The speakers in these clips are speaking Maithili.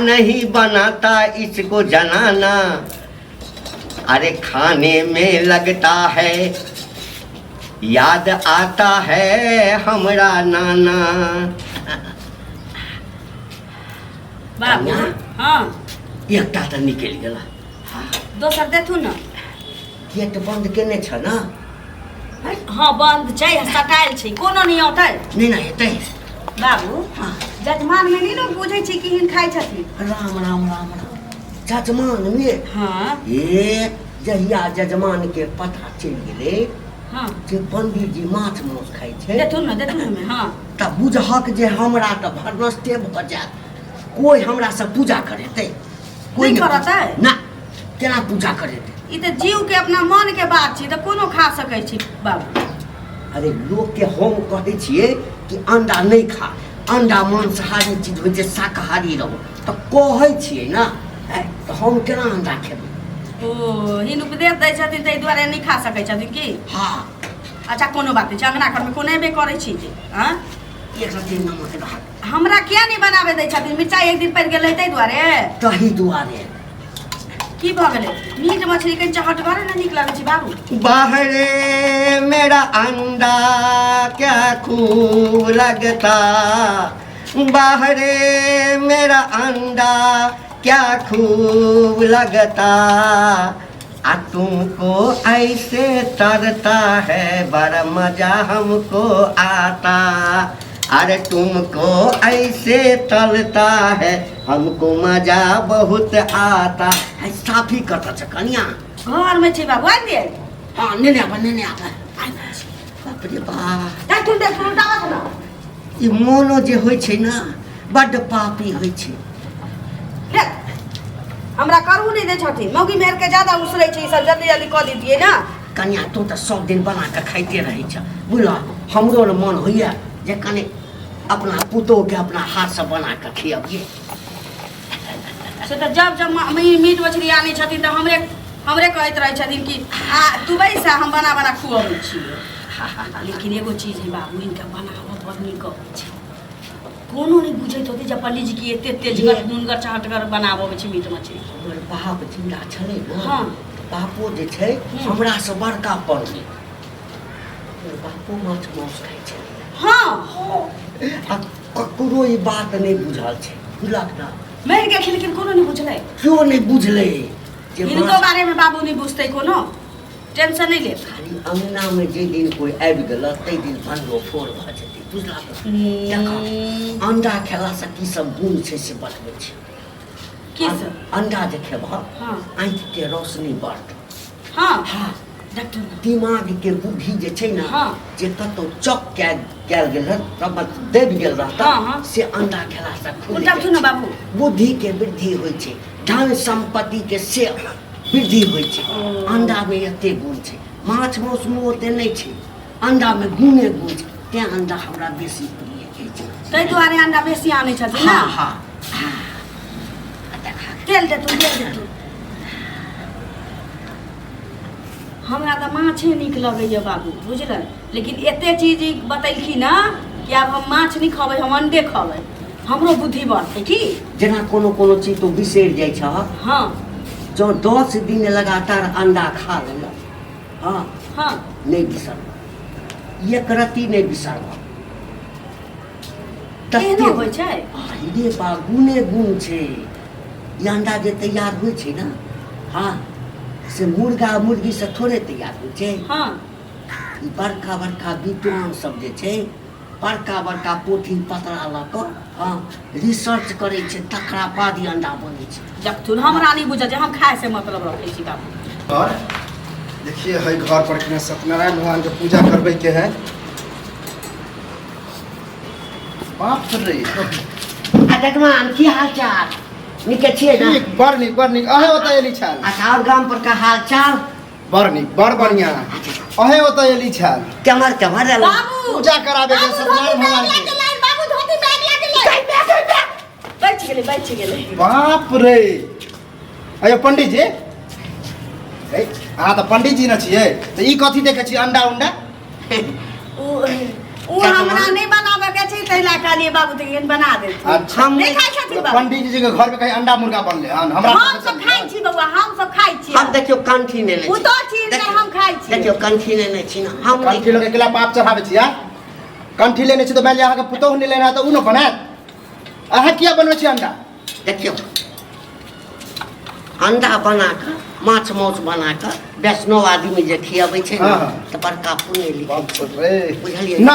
नहीं बनाता इसको जनाना, अरे खाने में लगता है याद आता है हमरा नाना। बाबू हाँ एकटा तऽ निकल गेला। दोसर देथु न। गेट बंद केने छ ना? हाँ बंद छै, सटाइल छै, कोनो नहीं औतै। नहीं ना हेतै बाबू हाँ जजमान में नहीं लोग बुझे छी कि हिन खाइ छथिन। राम राम राम राम। जजमान में हाँ ए जहिया जजमान के पता चल गेले हाँ जे पंडित जी माछ मांस खाइ छै, देथु न में हाँ तब बुझहक जे हमरा तऽ भरनस्ते भऽ जायत। कोई हमरा से पूजा करेतै? कोई नहीं करतै ना। केना पूजा करेतै? ई तऽ जीव के अपना मन के बात छै, तऽ कोनो खा सकै छी बाबू। अरे लोग के हम कहै छियै कि अंडा नहीं खा, अंडा मांसाहारी चीज होइ छै, शाकाहारी रहो, तऽ कहै छियै ना। तऽ हम केना अंडा खेबै? ओ हिन उपदेश दै छथिन ताहि दुआरे नहीं खा सकै छथिन की? हाँ अच्छा कोनो बात नहीं छै, अंगना घर में कोने बे करै छी जे हाँ एक रत्ती नमक रह। हमरा किया नहीं बनाबे दै छथिन? मिर्चाई एक दिन पड़ गेलै ताहि दुआरे। तही दुआरे की भऽ गेलै? मीट मछली के चहटगर न नीक लागै छै बाबू। बाहरे मेरा अंडा क्या खूब लगता, बाहरे मेरा अंडा क्या खूब लगता, आ तुमको ऐसे तरता है बड़ा मजा हमको आता, अरे तुमको ऐसे तलता है हमको मजा बहुत आता है। साफी करता छ कनिया घर में छै बाबू आइ दे। हाँ नेने आबा बाप रे बाप। ता तुम देख उल्टावत न। ई मोनो जे होइ छै ना बड्ड पापी होइ छै। ले हमरा करू नहीं दे छथिन, मौगी मेहर के ज्यादा उसरै छै, ई सब जल्दी जल्दी कऽ दीजिए ना। कनिया तू तऽ सब दिन बना के खाइते रहै छ, बुझल? हमरो न मन होइया जे कने अपना पुतोह के अपना हाथ से बना के खियाबिए। से तऽ जब मीट मछली आनै छथिन तऽ हमरे कहैत रहै छथिन कि आ तू बैसा हम बना खुआबै छियै। लेकिन एगो चीज है बाबू, इनका बनावत बड़ नीक अबै छै। कोनो नहीं बुझैत होतै जे पंडित जी की एते तेजगर नुनगर चहटगर बनाबै छै मीट मछली। हमर बाप जिंदा छलै ना, हाँ बापो जे छै हमरा से बड़का पंडित। बापो माछ मांस खाइ छै। हाँ आ ककरो ई बात नहीं बुझल छै, बुझलक ना? मरि गेल लेकिन कोनो नहीं बुझलै। क्यों नहीं बुझले? इनको बारे में बाबू नहीं बुझते, कोनो टेंशन नहीं ले। खाली अंगना में जे दिन कोई आबि गेल तै दिन भंडो फोड़ भऽ जेतै, बुझलक? अंडा खेला से की सब गुण छै से बतबै छै। की सब? अंडा जे खेबह हाँ आँखि के रोशनी बढ़त। हाँ हाँ डॉक्टर दिमाग के बुद्धि जे छै ना, हाँ जे कतौ चौक कैल गेल तब दबि गेल रहता, हाँ हाँ से अंडा खेला से खुल उल्टा सुनो बाबू, बुद्धि के वृद्धि होइ छै, धन संपत्ति के से वृद्धि होइ छै। अंडा में एते गुण छै, माछ मांस में ओते नहीं छै, अंडा में गुणे गुण छै, तें अंडा हमरा बेसी प्रिय छै। ताहि दुआरे अंडा बेसी आनै छथिन ना। हाँ हाँ तेल दे तू। हमरा तऽ माछे नीक लगैया बाबू, बुझल? लेकिन एते चीज बतैलखिन ना कि आब हम माछ नहीं खबै, हम अंडे खबै, हमरो बुद्धि बढ़तै की। जेना कोनो चीज तो बिसरि जाइ छ। हाँ जो 10 दिन लगातार अंडा खा लेलक, हाँ हाँ नहीं बिसर, एक रत्ती नहीं बिसरब। एहनो होइ छै? रे बा गुणे गुण छै। ई अंडा जे तैयार होइ छै ना, हाँ से मुर्गा मुर्गी से थोड़े तैयार होइ छै। हाँ ई बड़का बड़का विद्वान सब जे छै, बड़का बड़का पोथी पतरा लऽ कऽ हाँ रिसर्च करै छै, तकरा बाद ई अंडा बनै छै। जखथुन हमरा नहीं बुझल छै, हम खाए से मतलब रखै छी बाबू। और देखिए है घर पर के सत्यनारायण भगवान के पूजा करबे के है। बाप रे आ जजमान की हाल चाल? निके छियै ना? बड़ नीक अहे होता एली छाल। अच्छा और गांव पर का हाल चाल? बड़ नीक बड़ बढ़िया अहे होता एली छाल। कमर बाबू पूजा कराबे के सत्यनारायण भगवान के। बाबू धोती बैग लागे बैठ गेले। बाप रे अयो पंडित जी हाँ तो पंडित जी न छिए तो ई कथी देखे छी अंडा उंडा? ओ हमरा नहीं बनावे के छी तैला कहलिए बाबू तो एहन बना दे अच्छा हम नहीं खाइ छथिन बाबू पंडित जी के घर में कहीं अंडा मुर्गा बनले हन हमरा हम सब खाइ छी बउआ हम सब खाइ छी हम देखियो कंठी ने ले उ तो चीज नहीं हम खाइ छी देखियो कंठी ने छी ना हम नहीं कंठी लोग अकेला पाप चढ़ावे छी हां कंठी लेने छी तो मैं अहाँ के पुतोह नहीं लेना तो उ न बनात अहाँ किया बनवे छी अंडा देखियो अंडा बना कर माछ मौस बना कर वैष्णव आदमी जे खियाबै छै ना हाँ। तो बड़का पुण्य लिखै छै रे बुझलिए ना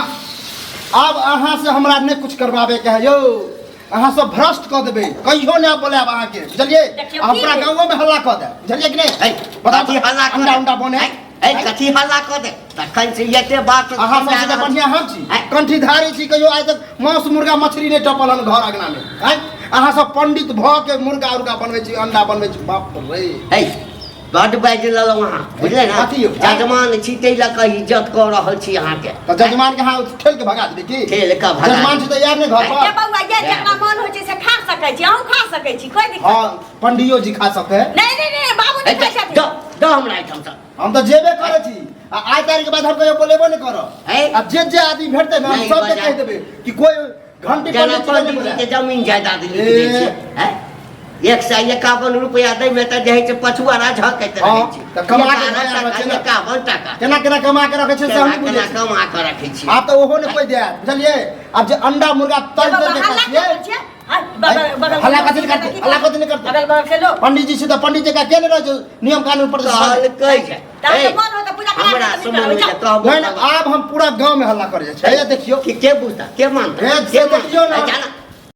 अब अहाँ से हमरा नहीं कुछ करवावे के है यो अहाँ सब भ्रष्ट क देबे कहियो नहीं बोलाब अहाँ के बुझलिए देखियो हम की पूरा भेल? गांव में हल्ला क दे बुझलिए कि नहीं ए बताओ हल्ला अंडा अंडा बने ए कथी हल्ला क दे तखन से एते बात अहाँ सबसे तो बढ़िया हम छी हैं? कंठी धारी छी कहियो आज तक मांस मुर्गा मछली नहीं टपल हन घर अगना में हैं अहाँ सब पंडित भ के मुर्गा उर्गा बनवे छी अंडा बनवे छी बाप रे ए बड बाजि लेलौ अहाँ बुझले ना कथी यौ? जजमान छी तै लऽ कऽ इज्जत कऽ रहल छी अहाँ के तो जजमान के हां ठेल के भगा देबे की ठेल के भगा जजमान छी तैयार नहीं घर ये पर बउआ ये जेकरा मन होइ छै से खा सकै छी अहूँ खा सकै छी कोई दिक्कत हां पंडियो जी खा सके है नहीं बाबू नहीं खाइ छथिन दो हमरा आइटम सब हम तो जेबे करे छी आ आइ तारीख के बाद हम कहियो बोलेबो नहीं करो हैं? अब जे आदमी भेटते ना हम नहीं, सबके बजा- कह देबे कि कोई घंटी जेना पंडित पंडित नहीं जी के बोले जमीन जायदाद लिख दै ए। छै हैं 151 रुपया दै में त जहे छै पछुआरा झकैत रहै हाँ, छै तऽ कमा के एकावन खाया टका, बचे ना। 51 टका केना केना कमा के रखे छै से हम केना बुझे केना कमा के रखै छी आप तो ओहो ने कोई दे बुझलिए अब जे अंडा मुर्गा तल बाबा दे के हल्ला खाइए करै छै बगल हल्ला कथी करते हल्ला कथी नहीं करते अगल बगल के लोग पंडित जी से तो पंडित जी का केने रहे जो नियम कानून पर कहल कहै छै तब ए, तो मन हो तो पूजा करा हमरा के समझ में निकल, कहबो नहीं अब हम पूरा गांव में हल्ला कर जाए देखियो के बुझता के मानता हे, के से देखियो ना। जाना